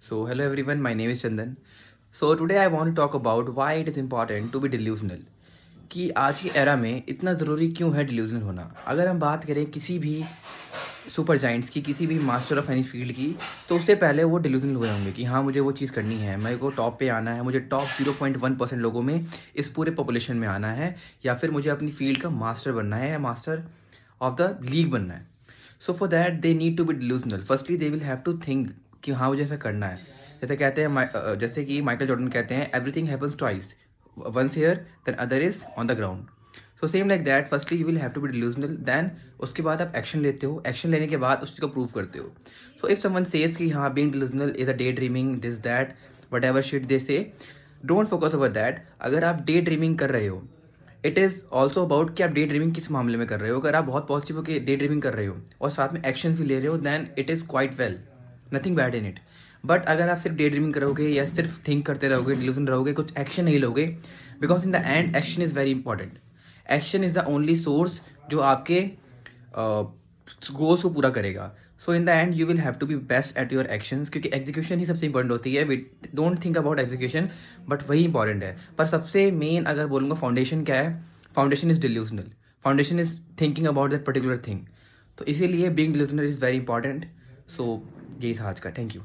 So, hello everyone, my name is Chandan. So, today I want to talk about why it is important to be delusional. कि आज की era में इतना ज़रूरी क्यों है डिल्यूजनल होना। अगर हम बात करें किसी भी सुपर जाइंट्स की, किसी भी मास्टर ऑफ एनी फील्ड की, तो उससे पहले वो डिल्यूजनल हुए होंगे कि हाँ, मुझे वो चीज़ करनी है, मेरे को टॉप पे आना है, मुझे टॉप 0.1% लोगों में इस पूरे पॉपुलेशन में आना है, या फिर मुझे अपनी फील्ड का मास्टर बनना है या मास्टर ऑफ द लीग बनना है। So for that they need to be delusional. Firstly they will have to think कि हाँ, मुझे ऐसा करना है। जैसे कहते हैं जैसे कि माइकल जॉर्डन कहते हैं, everything happens twice, once here then other is on the ground. So same like that, firstly you will have to be delusional, then उसके बाद आप एक्शन लेते हो, एक्शन लेने के बाद उस चीज़ को प्रूव करते हो. So if someone says कि हाँ, being delusional is a daydreaming, this that whatever shit they say, don't focus over that. अगर आप डे ड्रीमिंग कर रहे हो, इट इज़ ऑल्सो अबाउट कि आप डे ड्रीमिंग किस मामले में कर रहे हो। अगर आप बहुत पॉजिटिव होकर डे ड्रीमिंग कर रहे हो और साथ में एक्शन भी ले रहे हो, then it is quite well, nothing bad in it. But अगर आप सिर्फ डे ड्रीमिंग करोगे या सिर्फ थिंक करते रहोगे, डिल्यूजन रहोगे, कुछ एक्शन नहीं लोगे, because in the end action is very important. Action is the only source जो आपके गोल्स को पूरा करेगा। So in the end you will have to be best at your actions, क्योंकि एग्जीक्यूशन ही सबसे इंपॉर्टेंट होती है। We don't think about execution, but वही इंपॉर्टेंट है। पर सबसे मेन अगर बोलूँगा फाउंडेशन क्या है, foundation is delusional, foundation is thinking about that particular thing. तो इसीलिए being delusional is very important. So यही था आज का। Thank you.